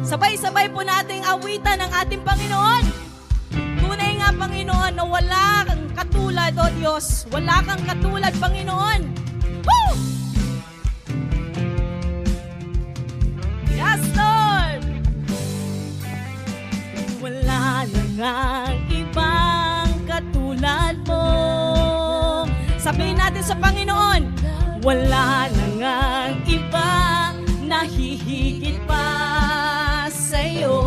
Sabay-sabay po nating awitan ng ating Panginoon. Tunay nga, Panginoon, na wala kang katulad, O Diyos. Wala kang katulad, Panginoon. Woo! Yes, Lord! Wala na ngang ibang katulad mo. Sabihin natin sa Panginoon, wala na ngang iba na hihigit pa sa'yo.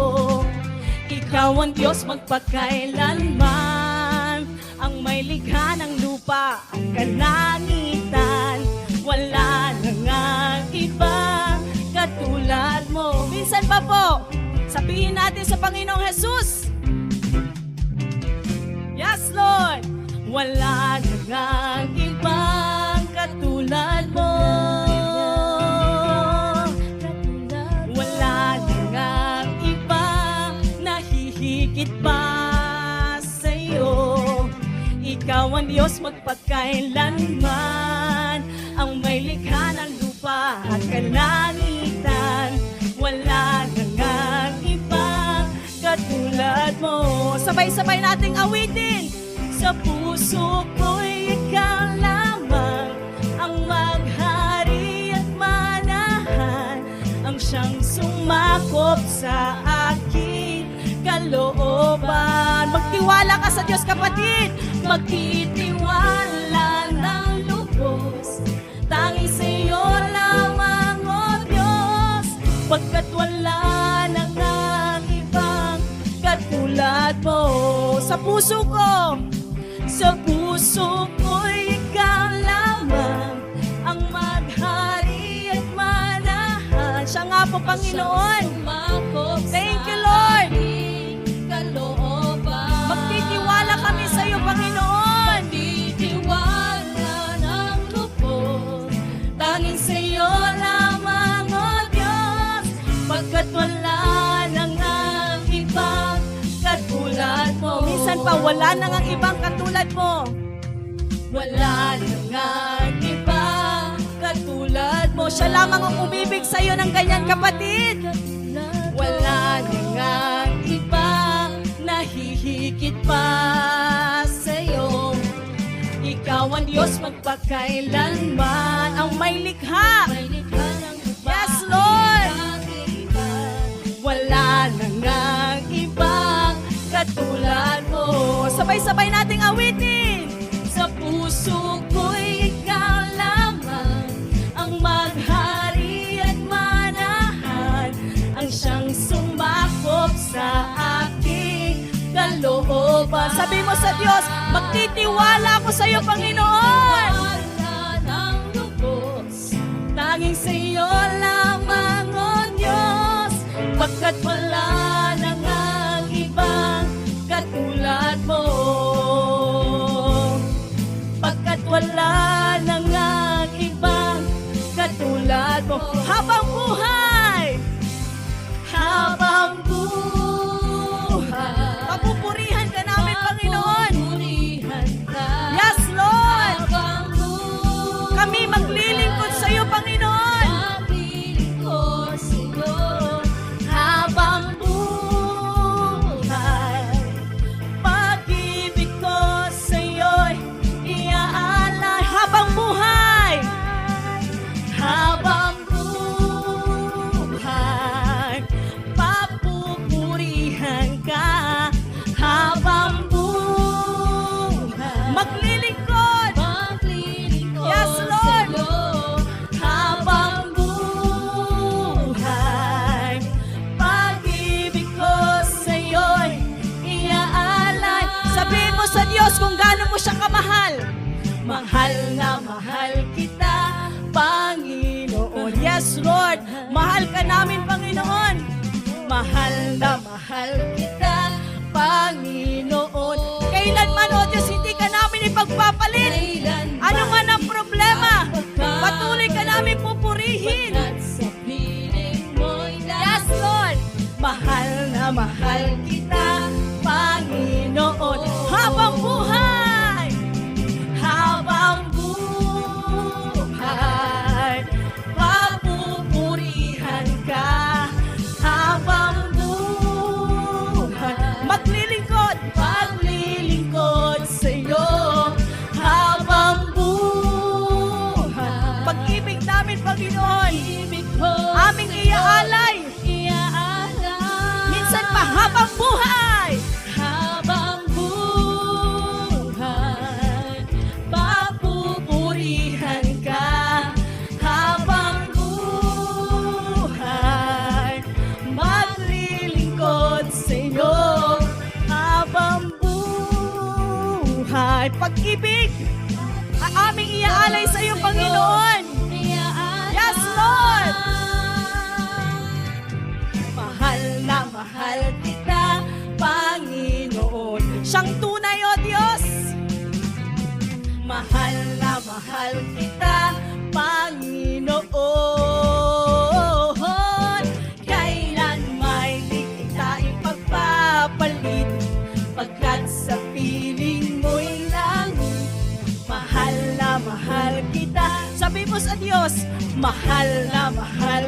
Ikaw ang Diyos magpakailanman, ang may likha ng lupa at kalangitan. Wala na ngang iba katulad mo. Minsan pa po, sabihin natin sa Panginoong Jesus, yes, Lord! Wala na ngang ibang katulad mo. Wala na ngang ibang nahihigit pa sa'yo. Ikaw ang Diyos magpakailanman, ang may likha ng lupa at kalangitan. Wala na ngang ibang katulad mo. Sabay-sabay nating awitin. Sa puso ko'y ikaw lamang ang maghari at manahan, ang siyang sumakop sa aking kalooban. Magtiwala ka sa Diyos, kapatid. Magtitiwala ng lubos, tanging sa iyo lamang, O Diyos, pagkat wala na ngang ibang katulad mo. Sa puso ko, sa puso ko'y ikaw lamang ang maghari at manahan. Siya nga po, Panginoon. Thank you, Lord. Magtitiwala kami sa iyo, Panginoon. Magtitiwala ng lubos, tanging sa iyo lamang, O Diyos, pagkat wala na ngang ibang katulad mo. Minsan pa, wala na ngang ibang katulad mo. Wala na ngang ibang katulad mo. Siya lamang ang umibig sa iyo ng ganyan, kapatid. Wala na ngang ibang nahihigit pa sa'yo. Ikaw ang Diyos magpakailanman, ang may likha. may likha ng lupa. Yes, Lord. Wala na ngang ibang katulad mo. Sabay-sabay nating awitin. Sa puso ko'y ikaw lamang ang maghari at manahan, ang siyang sumakop sa aking kalooban. Sabi mo sa Diyos, magtitiwala ako sa iyo, Panginoon. Wala ng lubos, tanging sa iyo lamang, O Diyos, pagkat wala na ngang ibang katulad mo. Pagkat wala na ngang ibang katulad mo. Habang buhay, Habang buhay, papupurihan ka namin, Panginoon. papurihan ka. Yes, Lord. Habang buhay, Kami maglilingkod sa iyo, Panginoon. mapiling ko sa'yo. Habang buhay, pag-ibig ko sa'yo'y iaalay. Habang buhay, Habang buhay, papupurihan ka. Habang buhay, maglilingkod. maglilingkod Yes, Lord. sa'yo. Habang buhay, pag-ibig ko sa'yo'y iaalay. Sabihin mo sa Diyos kung gaano mo siya kamahal. Mahal na mahal kita, Panginoon. Yes, Lord. Mahal ka namin, Panginoon. Mahal na mahal kita, Panginoon. Kailanman, O Diyos, hindi ka namin ipagpapalit. Ano man ang problema, patuloy ka namin pupurihin. Sa piling mo'y Yes, Lord. mahal na mahal kita, Panginoon. Habang buhay, Habang buhay, papupurihan ka. Habang pag-ibig ang aming iaalay sa iyo, Panginoon. Yes, Lord! Mahal na mahal kita, Panginoon. Siyang tunay, O Diyos. Mahal na mahal kita, Panginoon. Kailan may di kita ipagpapalit, pagkat sa piling mo'y langit. Mahal na mahal kita. Sabi mo sa Diyos, mahal na mahal